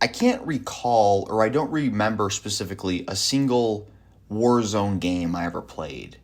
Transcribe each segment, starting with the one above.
I can't recall, or I don't remember specifically a single Warzone game I ever played.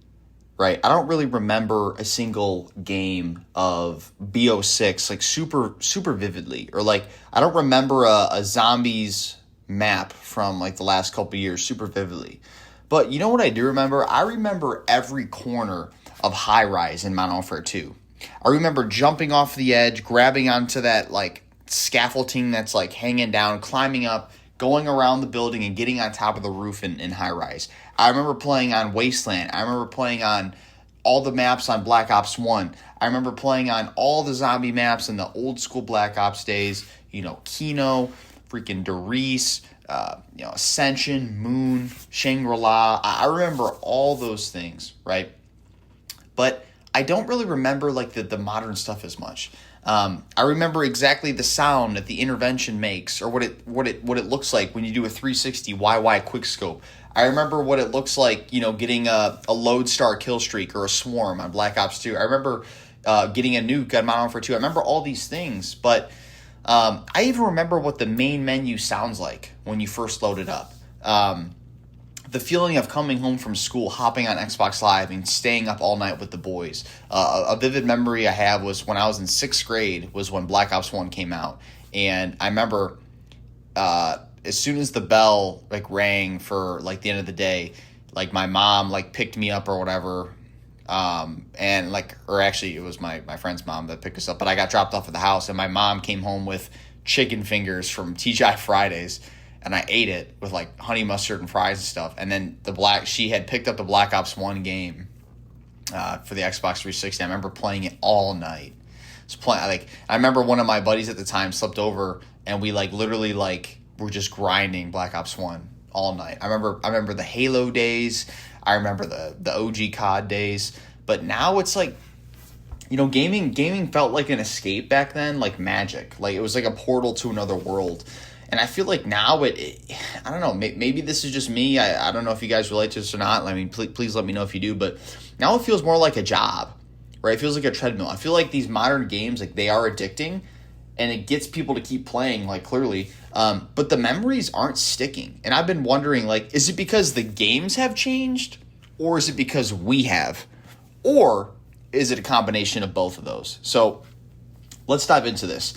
Right, I don't really remember a single game of BO6 like super vividly, or like I don't remember a zombies map from like the last couple of years super vividly. But you know what I do remember? I remember every corner of High Rise in Modern Warfare 2. I remember jumping off the edge, grabbing onto that like scaffolding that's like hanging down, climbing up, going around the building and getting on top of the roof in High Rise. I remember playing on Wasteland. I remember playing on all the maps on Black Ops 1. I remember playing on all the zombie maps in the old school Black Ops days. You know, Kino, freaking Derice, Ascension, Moon, Shangri-La. I remember all those things, right? But I don't really remember like the modern stuff as much. I remember exactly the sound that the intervention makes, or what it looks like when you do a 360 YY quickscope. I remember what it looks like, getting a Lodestar kill streak or a swarm on Black Ops 2. I remember getting a nuke on Modern Warfare 2. I remember all these things, but I even remember what the main menu sounds like when you first load it up. The feeling of coming home from school, hopping on Xbox Live, and staying up all night with the boys. A vivid memory I have was when I was in 6th grade was when Black Ops 1 came out. And I remember as soon as the bell rang for the end of the day, my mom picked me up or whatever. Or actually it was my friend's mom that picked us up, but I got dropped off at the house, and my mom came home with chicken fingers from TGI Fridays. And I ate it with honey mustard and fries and stuff. And then she had picked up the Black Ops 1 game for the Xbox 360. I remember playing it all night. I remember one of my buddies at the time slept over, and we literally were just grinding Black Ops 1 all night. I remember the Halo days. I remember the OG COD days. But now it's gaming felt like an escape back then, like magic. It was like a portal to another world. And I feel like now I don't know, maybe this is just me. I don't know if you guys relate to this or not. I mean, please let me know if you do. But now it feels more like a job, right? It feels like a treadmill. I feel like these modern games, they are addicting, and it gets people to keep playing, clearly. But the memories aren't sticking. And I've been wondering, is it because the games have changed, or is it because we have? Or is it a combination of both of those? So let's dive into this.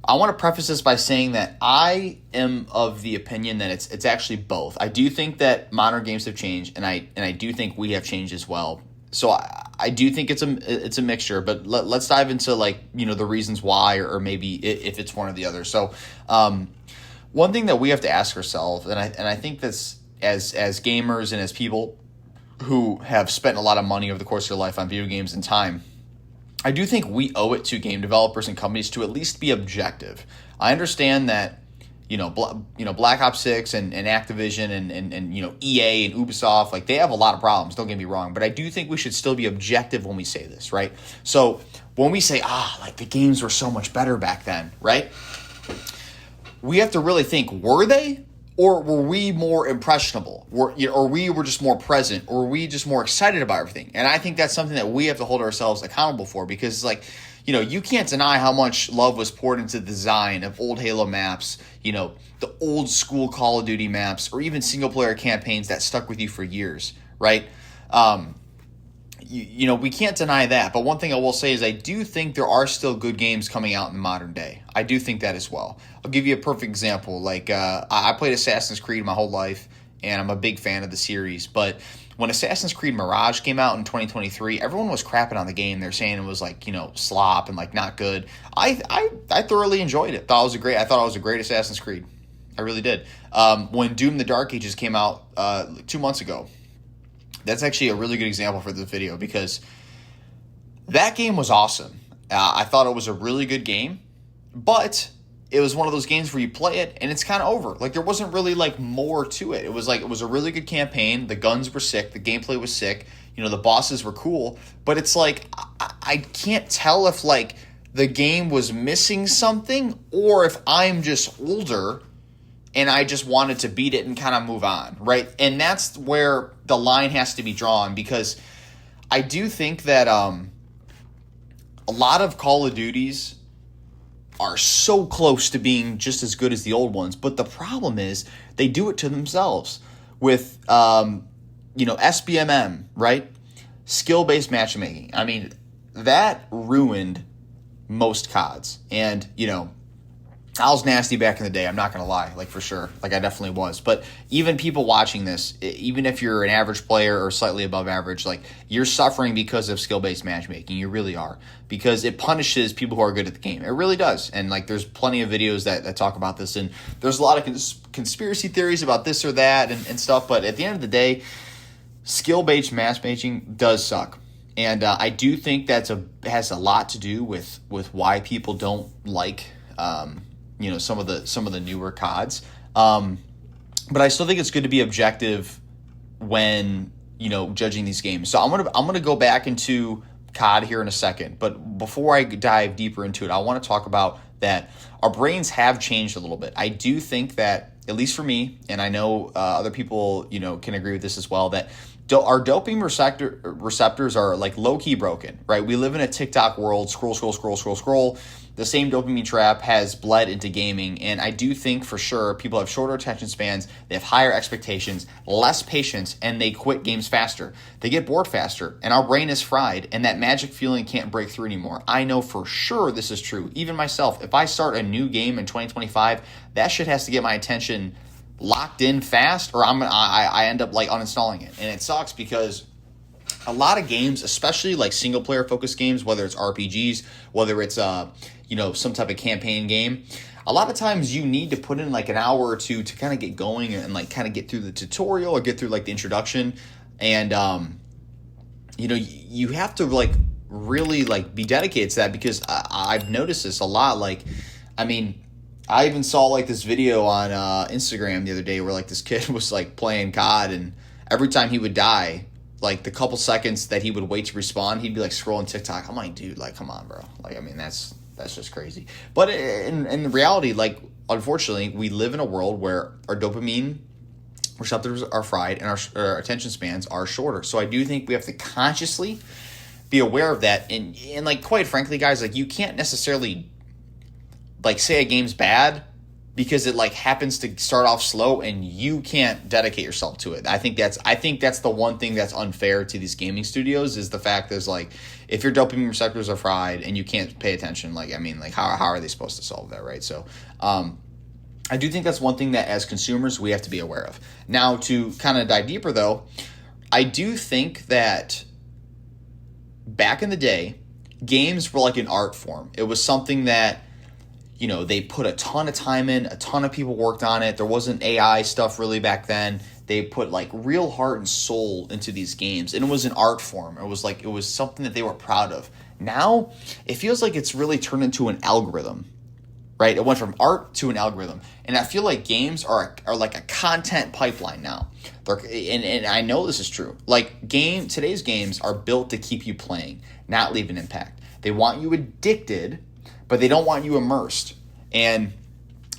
I want to preface this by saying that I am of the opinion that it's actually both. I do think that modern games have changed, and I do think we have changed as well. So I do think it's a mixture. But let's dive into the reasons why, or maybe if it's one or the other. So one thing that we have to ask ourselves, and I think this as gamers and as people who have spent a lot of money over the course of their life on video games and time, I do think we owe it to game developers and companies to at least be objective. I understand that, Black Ops 6 and Activision and EA and Ubisoft, they have a lot of problems, don't get me wrong, but I do think we should still be objective when we say this, right? So when we say, the games were so much better back then, right? We have to really think, were they? Or were we more impressionable? Or we were just more present? Or were we just more excited about everything? And I think that's something that we have to hold ourselves accountable for, because you can't deny how much love was poured into the design of old Halo maps, the old school Call of Duty maps, or even single player campaigns that stuck with you for years, right? We can't deny that. But one thing I will say is I do think there are still good games coming out in the modern day. I do think that as well. I'll give you a perfect example. I played Assassin's Creed my whole life, and I'm a big fan of the series. But when Assassin's Creed Mirage came out in 2023, everyone was crapping on the game. They're saying it was slop and not good. I thoroughly enjoyed it. I thought it was a great Assassin's Creed. I really did. When Doom: The Dark Ages came out 2 months ago, that's actually a really good example for this video, because that game was awesome. I thought it was a really good game, but it was one of those games where you play it and it's kind of over. There wasn't really more to it. It was a really good campaign. The guns were sick. The gameplay was sick. The bosses were cool. But it's I can't tell if the game was missing something, or if I'm just older and I just wanted to beat it and kind of move on, right? And that's where the line has to be drawn, because I do think that a lot of Call of Duties are so close to being just as good as the old ones. But the problem is they do it to themselves with, SBMM, right? Skill-based matchmaking. I mean, that ruined most CODs. And, I was nasty back in the day. I'm not going to lie, for sure. I definitely was. But even people watching this, even if you're an average player or slightly above average, you're suffering because of skill-based matchmaking. You really are. Because it punishes people who are good at the game. It really does. And, there's plenty of videos that talk about this. And there's a lot of conspiracy theories about this or that and stuff. But at the end of the day, skill-based matchmaking does suck. And I do think has a lot to do with why people don't like some of the newer CODs. But I still think it's good to be objective when, judging these games. So I'm gonna go back into COD here in a second. But before I dive deeper into it, I want to talk about that our brains have changed a little bit. I do think that, at least for me, and I know other people, can agree with this as well, that our dopamine receptors are low-key broken, right? We live in a TikTok world, scroll. The same dopamine trap has bled into gaming, and I do think for sure people have shorter attention spans, they have higher expectations, less patience, and they quit games faster. They get bored faster, and our brain is fried, and that magic feeling can't break through anymore. I know for sure this is true. Even myself, if I start a new game in 2025, that shit has to get my attention locked in fast, or I end up uninstalling it. And it sucks because a lot of games, especially single player focused games, whether it's RPGs, whether it's some type of campaign game, a lot of times you need to put in an hour or two to kind of get going and kind of get through the tutorial or get through the introduction. And you have to really be dedicated to that, because I've noticed this a lot. I even saw this video on Instagram the other day where this kid was playing COD, and every time he would die, the couple seconds that he would wait to respawn, he'd be scrolling TikTok. I'm dude, come on, bro. That's just crazy. But in reality, unfortunately, we live in a world where our dopamine receptors are fried and our attention spans are shorter. So I do think we have to consciously be aware of that. And quite frankly, guys, you can't necessarily say a game's bad because it happens to start off slow and you can't dedicate yourself to it. I think that's the one thing that's unfair to these gaming studios, is the fact is if your dopamine receptors are fried and you can't pay attention, how are they supposed to solve that, right? So I do think that's one thing that as consumers we have to be aware of. Now, to kind of dive deeper though, I do think that back in the day, games were an art form. It was something that they put a ton of time in, a ton of people worked on it. There wasn't AI stuff really back then. They put real heart and soul into these games, and it was an art form. It was something that they were proud of. Now, it feels like it's really turned into an algorithm, right? It went from art to an algorithm, and I feel like games are like a content pipeline now. And I know this is true. Today's games are built to keep you playing, not leave an impact. They want you addicted, but they don't want you immersed. And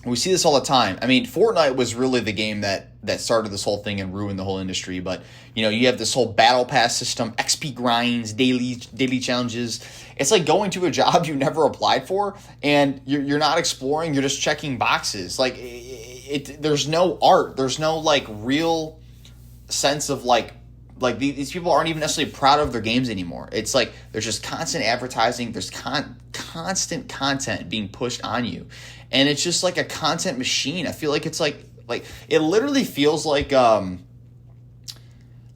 we see this all the time. Fortnite was really the game that started this whole thing and ruined the whole industry. But, you have this whole battle pass system, XP grinds, daily challenges. It's like going to a job you never applied for, and you're not exploring, you're just checking boxes. There's no art. There's no, real sense of, these people aren't even necessarily proud of their games anymore. It's there's just constant advertising. There's constant content being pushed on you. And it's just a content machine. I feel like it's it literally feels like a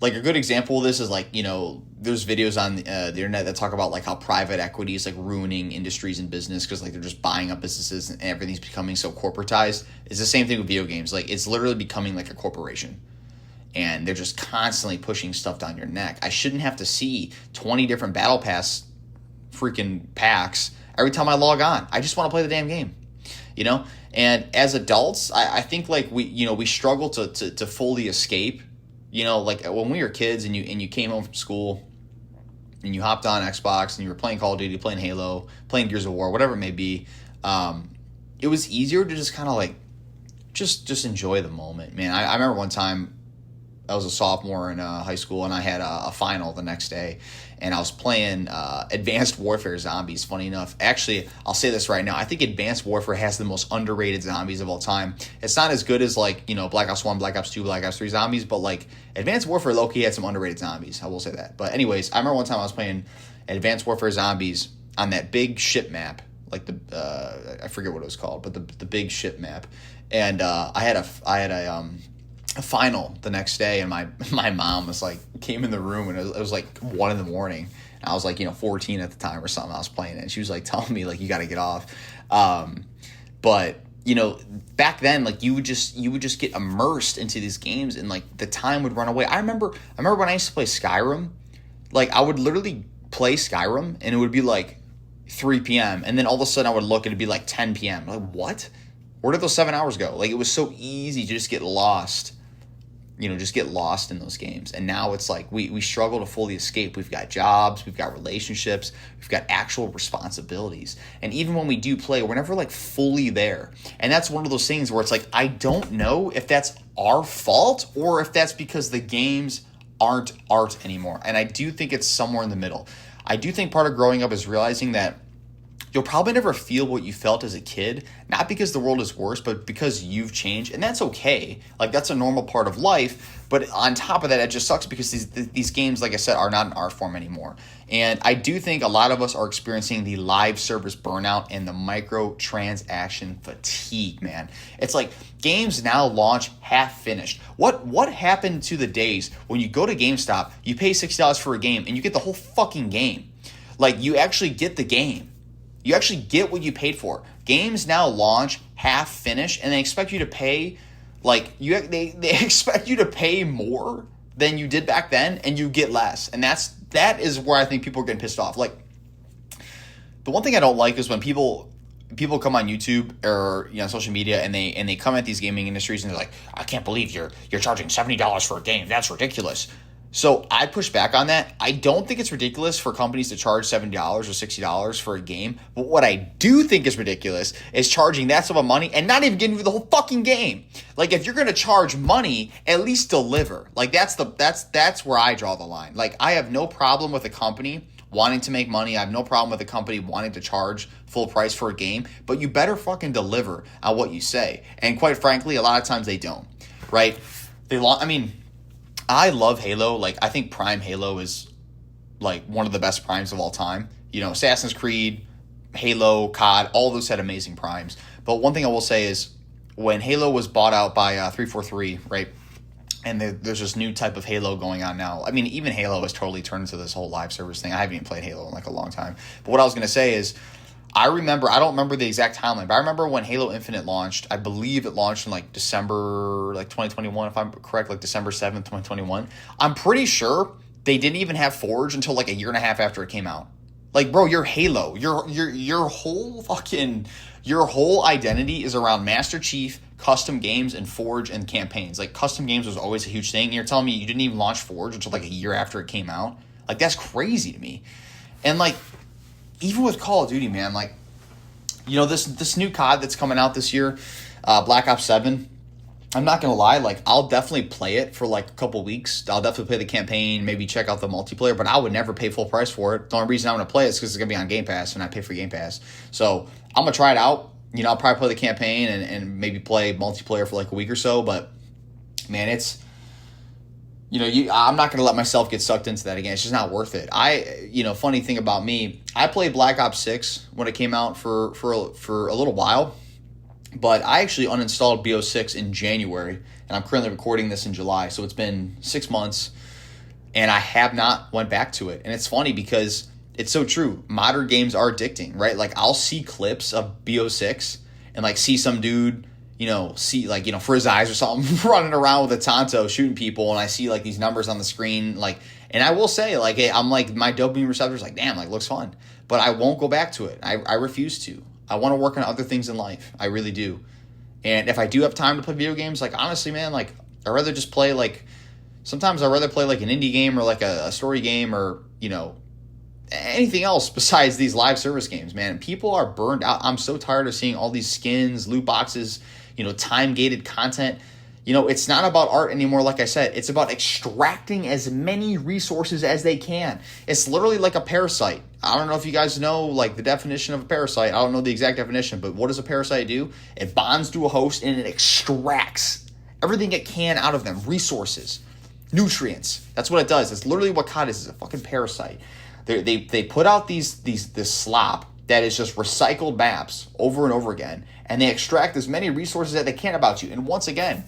good example of this is there's videos on the internet that talk about how private equity is ruining industries and business because they're just buying up businesses and everything's becoming so corporatized. It's the same thing with video games. It's literally becoming a corporation. And they're just constantly pushing stuff down your neck. I shouldn't have to see 20 different battle pass freaking packs every time I log on. I just want to play the damn game, And as adults, I think we struggle to fully escape. When we were kids and you came home from school and you hopped on Xbox and you were playing Call of Duty, playing Halo, playing Gears of War, whatever it may be, it was easier to just kind of just enjoy the moment, man. I remember one time. I was a sophomore in high school, and I had a final the next day, and I was playing Advanced Warfare Zombies. Funny enough, actually, I'll say this right now. I think Advanced Warfare has the most underrated zombies of all time. It's not as good as like, you know, Black Ops 1, Black Ops 2, Black Ops 3 zombies, but like Advanced Warfare low-key had some underrated zombies. I will say that. But anyways, I remember one time I was playing Advanced Warfare Zombies on that big ship map, like the I forget what it was called, but the big ship map, and I had a final the next day, and my mom was like, came in the room, and it was like 1 a.m. And I was like, you know, 14 at the time or something. I was playing it, and she was like telling me like, you got to get off. But you know, back then, like you would just get immersed into these games, and like the time would run away. I remember when I used to play Skyrim, like I would literally play Skyrim, and it would be like 3 p.m. and then all of a sudden I would look and it'd be like 10 p.m. Like, what? Where did those 7 hours go? Like, it was so easy to just get lost, you know, just get lost in those games. And now it's like we struggle to fully escape. We've got jobs, we've got relationships, we've got actual responsibilities. And even when we do play, we're never like fully there. And that's one of those things where it's like, I don't know if that's our fault or if that's because the games aren't art anymore. And I do think it's somewhere in the middle. I do think part of growing up is realizing that you'll probably never feel what you felt as a kid, not because the world is worse, but because you've changed, and that's okay. Like, that's a normal part of life, but on top of that, it just sucks because these games, like I said, are not an art form anymore. And I do think a lot of us are experiencing the live service burnout and the microtransaction fatigue, man. It's like games now launch half finished. What happened to the days when you go to GameStop, you pay $60 for a game, and you get the whole fucking game? Like, you actually get the game. You actually get what you paid for. Games now launch half finished, and they expect you to pay, like, they expect you to pay more than you did back then, and you get less. And that is where I think people are getting pissed off. Like, the one thing I don't like is when people come on YouTube or, you know, social media, and they come at these gaming industries and they're like, I can't believe you're charging $70 for a game. That's ridiculous. So I push back on that. I don't think it's ridiculous for companies to charge $70 or $60 for a game. But what I do think is ridiculous is charging that sum of money and not even giving you the whole fucking game. Like, if you're going to charge money, at least deliver. Like, that's where I draw the line. Like, I have no problem with a company wanting to make money. I have no problem with a company wanting to charge full price for a game. But you better fucking deliver on what you say. And quite frankly, a lot of times they don't. Right? I love Halo. Like, I think Prime Halo is, like, one of the best primes of all time. You know, Assassin's Creed, Halo, COD, all those had amazing primes. But one thing I will say is when Halo was bought out by 343, right, and there's this new type of Halo going on now. I mean, even Halo has totally turned into this whole live service thing. I haven't even played Halo in, like, a long time. But what I was going to say is I don't remember the exact timeline, but I remember when Halo Infinite launched. I believe it launched in like December, like 2021, if I'm correct, like December 7th, 2021. I'm pretty sure they didn't even have Forge until like a year and a half after it came out. Like, bro, you're Halo. Your whole identity is around Master Chief, custom games, and Forge and campaigns. Like, custom games was always a huge thing. And you're telling me you didn't even launch Forge until like a year after it came out? Like, that's crazy to me. And like, even with Call of Duty, man, like, you know, this new COD that's coming out this year, Black Ops 7, I'm not going to lie, like, I'll definitely play it for, like, a couple weeks. I'll definitely play the campaign, maybe check out the multiplayer, but I would never pay full price for it. The only reason I'm going to play it is because it's going to be on Game Pass, and I pay for Game Pass. So I'm going to try it out. You know, I'll probably play the campaign and maybe play multiplayer for, like, a week or so, but, man, it's... You know, I'm not going to let myself get sucked into that again. It's just not worth it. Funny thing about me, I played Black Ops 6 when it came out for a little while, but I actually uninstalled BO6 in January, and I'm currently recording this in July, so it's been 6 months, and I have not went back to it. And it's funny because it's so true. Modern games are addicting, right? Like, I'll see clips of BO6 and, like, see some dude... for his eyes or something, running around with a Tonto shooting people, and I see, like, these numbers on the screen, like, and I will say, like, I'm like, my dopamine receptor's like, damn, like, looks fun, but I won't go back to it. I refuse to. I want to work on other things in life. I really do. And if I do have time to play video games, like, honestly, man, like, I'd rather just play, like, sometimes I'd rather play, like, an indie game or, like, a story game or, you know, anything else besides these live service games, man. People are burned out. I'm so tired of seeing all these skins, loot boxes, you know, time-gated content. It's not about art anymore, like I said. It's about extracting as many resources as they can. It's literally like a parasite. I don't know if you guys know, like, the definition of a parasite. I don't know the exact definition, but what does a parasite do? It bonds to a host and it extracts everything it can out of them. Resources, nutrients. That's what it does. It's literally what COD is a fucking parasite. They put out this slop that is just recycled maps over and over again, and they extract as many resources as they can about you. And once again,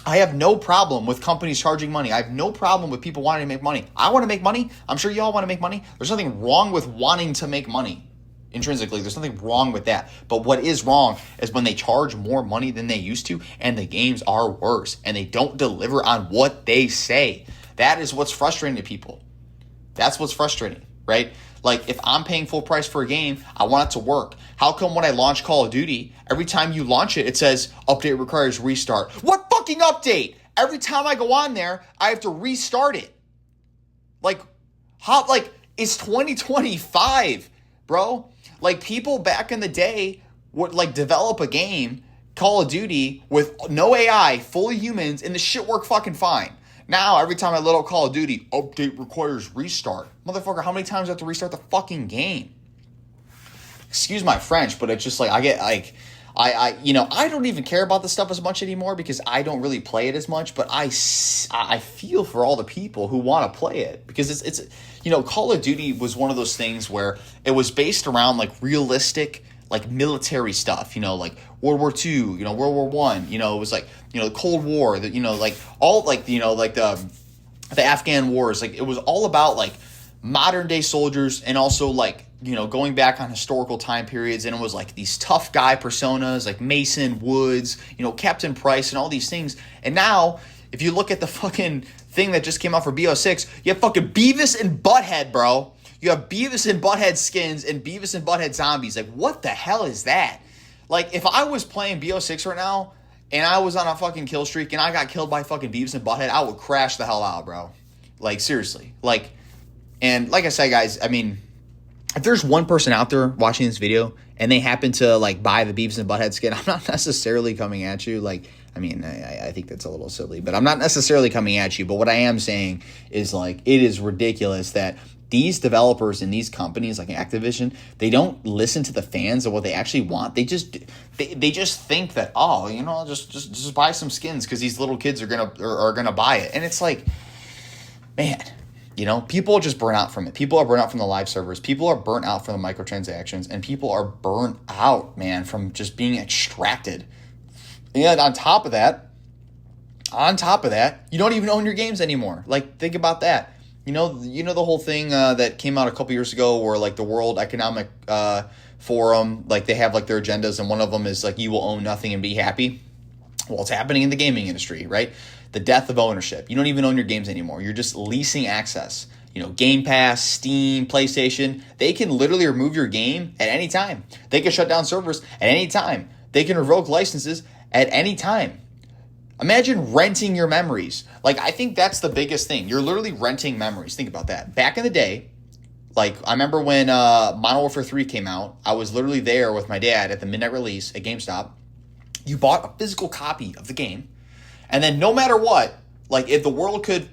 I have no problem with companies charging money. I have no problem with people wanting to make money. I want to make money. I'm sure y'all want to make money. There's nothing wrong with wanting to make money intrinsically. There's nothing wrong with that. But what is wrong is when they charge more money than they used to and the games are worse and they don't deliver on what they say. That is what's frustrating to people. That's what's frustrating, right? Like, if I'm paying full price for a game, I want it to work. How come when I launch Call of Duty, every time you launch it, it says, update requires restart? What fucking update? Every time I go on there, I have to restart it. Like, how, like, it's 2025, bro. Like, people back in the day would, like, develop a game, Call of Duty, with no AI, fully humans, and the shit worked fucking fine. Now, every time I load up Call of Duty, update requires restart. Motherfucker, how many times do I have to restart the fucking game? Excuse my French, but it's just like, I get, like, I don't even care about this stuff as much anymore because I don't really play it as much, but I feel for all the people who want to play it because it's Call of Duty was one of those things where it was based around, like, realistic, like, military stuff, like World War II, World War I, it was like, the Cold War, like all, like, like the Afghan wars, like, it was all about, like, modern day soldiers and also, like, going back on historical time periods, and it was like these tough guy personas like Mason, Woods, Captain Price and all these things. And now, if you look at the fucking thing that just came out for BO6, you have fucking Beavis and Butthead, bro. You have Beavis and Butthead skins and Beavis and Butthead zombies. Like, what the hell is that? Like, if I was playing BO6 right now and I was on a fucking kill streak and I got killed by fucking Beavis and Butthead, I would crash the hell out, bro. Like, seriously. Like, and like I said, guys, I mean, if there's one person out there watching this video and they happen to, like, buy the Beavis and Butthead skin, I'm not necessarily coming at you. Like, I mean, I think that's a little silly, but I'm not necessarily coming at you. But what I am saying is, like, it is ridiculous that these developers and these companies like Activision, they don't listen to the fans of what they actually want. They just think that, just buy some skins because these little kids are gonna buy it. And it's like, man, people just burn out from it. People are burnt out from the live servers. People are burnt out from the microtransactions, and people are burnt out, man, from just being extracted. And on top of that, you don't even own your games anymore. Like, think about that. The whole thing that came out a couple years ago where, like, the World Economic Forum, like, they have, like, their agendas, and one of them is, like, you will own nothing and be happy. Well, it's happening in the gaming industry, right? The death of ownership. You don't even own your games anymore. You're just leasing access. Game Pass, Steam, PlayStation, they can literally remove your game at any time. They can shut down servers at any time. They can revoke licenses at any time. Imagine renting your memories. Like, I think that's the biggest thing. You're literally renting memories. Think about that. Back in the day, like, I remember when Modern Warfare 3 came out, I was literally there with my dad at the midnight release at GameStop. You bought a physical copy of the game, and then no matter what, like, if the world could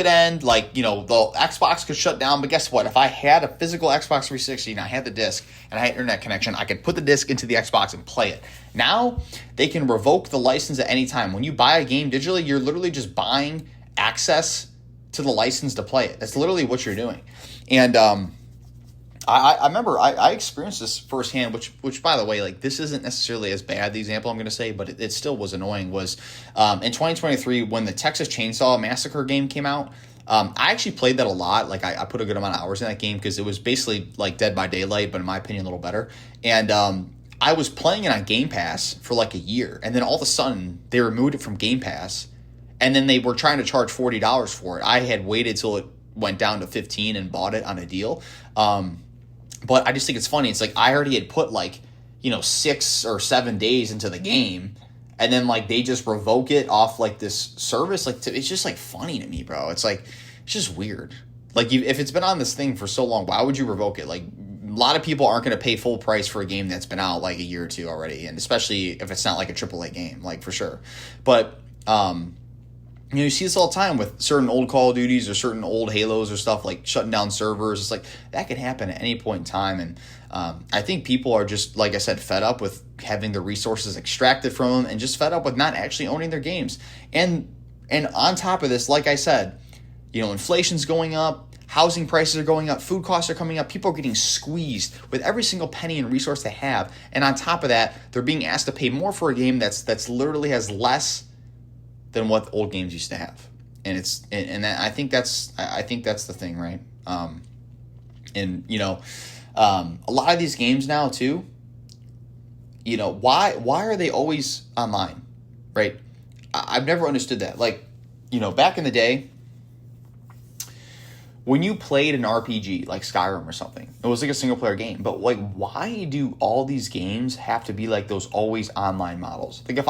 end, like, the Xbox could shut down, but guess what? If I had a physical Xbox 360 and I had the disc and I had internet connection, I could put the disc into the Xbox and play it. Now, they can revoke the license at any time. When you buy a game digitally, you're literally just buying access to the license to play it. That's literally what you're doing. And I remember I experienced this firsthand, which by the way, like, this isn't necessarily as bad, the example I'm going to say, but it still was annoying, was in 2023 when the Texas Chainsaw Massacre game came out. I actually played that a lot. Like, I put a good amount of hours in that game because it was basically like Dead by Daylight, but in my opinion, a little better. And I was playing it on Game Pass for like a year, and then all of a sudden they removed it from Game Pass, and then they were trying to charge $40 for it. I had waited till it went down to $15 and bought it on a deal. But I just think it's funny. It's like I already had put, like, 6 or 7 days into the game, and then, like, they just revoke it off, like, this service. Like, it's just, like, funny to me, bro. It's like, it's just weird. Like, if it's been on this thing for so long, why would you revoke it? Like, a lot of people aren't going to pay full price for a game that's been out, like, a year or two already, and especially if it's not, like, a AAA game, like, for sure. But You see this all the time with certain old Call of Duties or certain old Halos or stuff, like shutting down servers. It's like that could happen at any point in time. And I think people are just, like I said, fed up with having the resources extracted from them and just fed up with not actually owning their games. And on top of this, like I said, inflation's going up, housing prices are going up, food costs are coming up. People are getting squeezed with every single penny and resource they have. And on top of that, they're being asked to pay more for a game that's literally has less than what old games used to have. And I think that's the thing, right? A lot of these games now too, why are they always online, right? I've never understood that. Like, back in the day, when you played an RPG like Skyrim or something, it was like a single player game. But like, why do all these games have to be like those always online models? Like if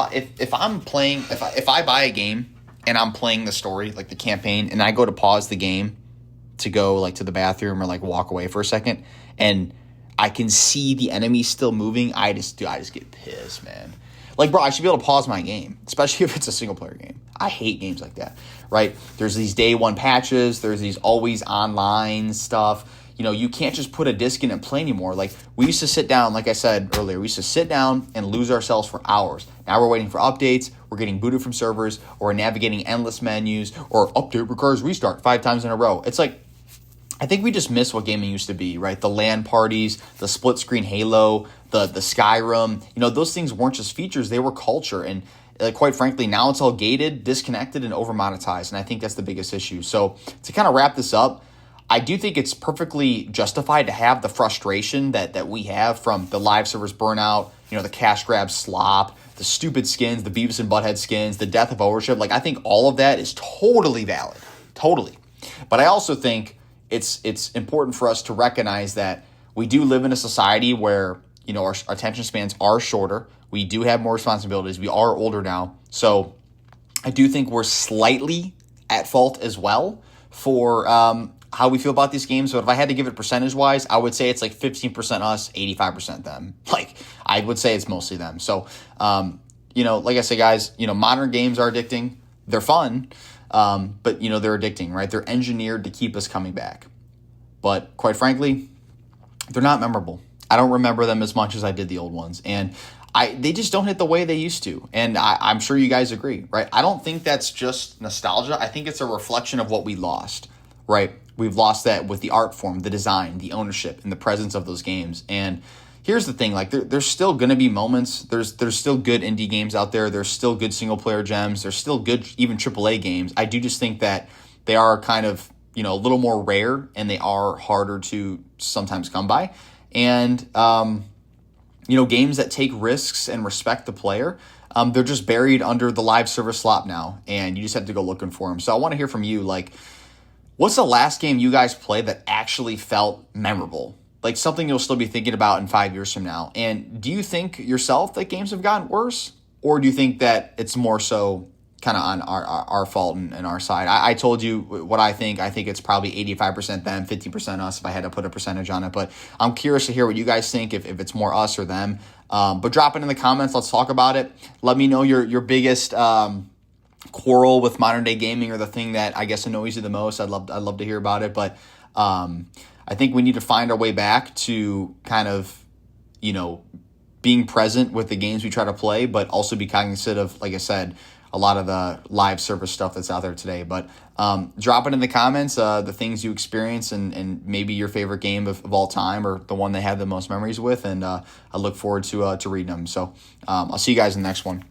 I buy a game and I'm playing the story, like the campaign, and I go to pause the game to go like to the bathroom or like walk away for a second, and I can see the enemy still moving, I just get pissed, man. Like, bro, I should be able to pause my game, especially if it's a single-player game. I hate games like that, right? There's these day one patches. There's these always online stuff. You can't just put a disc in and play anymore. Like, we used to sit down, like I said earlier, we used to sit down and lose ourselves for hours. Now we're waiting for updates. We're getting booted from servers, or we're navigating endless menus, or update requires restart 5 times in a row. It's like, I think we just miss what gaming used to be, right? The LAN parties, the split screen Halo, the Skyrim. Those things weren't just features; they were culture. And quite frankly, now it's all gated, disconnected, and over monetized. And I think that's the biggest issue. So to kind of wrap this up, I do think it's perfectly justified to have the frustration that we have from the live servers burnout, the cash grab slop, the stupid skins, the Beavis and Butthead skins, the death of ownership. Like, I think all of that is totally valid, totally. But I also think it's important for us to recognize that we do live in a society where, our attention spans are shorter. We do have more responsibilities. We are older now. So I do think we're slightly at fault as well for how we feel about these games. But if I had to give it percentage-wise, I would say it's like 15% us, 85% them. Like, I would say it's mostly them. So, like I say, guys, modern games are addicting. They're fun. But, they're addicting, right? They're engineered to keep us coming back. But quite frankly, they're not memorable. I don't remember them as much as I did the old ones. And they just don't hit the way they used to. And I'm sure you guys agree, right? I don't think that's just nostalgia. I think it's a reflection of what we lost, right? We've lost that with the art form, the design, the ownership, and the presence of those games. And here's the thing, like there's still going to be moments. There's still good indie games out there. There's still good single player gems. There's still good even AAA games. I do just think that they are kind of, a little more rare, and they are harder to sometimes come by. And, games that take risks and respect the player, they're just buried under the live service slop now, and you just have to go looking for them. So I want to hear from you, like, what's the last game you guys played that actually felt memorable? Like something you'll still be thinking about in 5 years from now. And do you think yourself that games have gotten worse? Or do you think that it's more so kind of on our fault and our side? I told you what I think. I think it's probably 85% them, 50% us if I had to put a percentage on it. But I'm curious to hear what you guys think, if it's more us or them. But drop it in the comments. Let's talk about it. Let me know your biggest quarrel with modern day gaming, or the thing that I guess annoys you the most. I'd love to hear about it. But I think we need to find our way back to kind of, being present with the games we try to play, but also be cognizant of, like I said, a lot of the live service stuff that's out there today. But drop it in the comments, the things you experience, and maybe your favorite game of all time, or the one they have the most memories with. And I look forward to reading them. So I'll see you guys in the next one.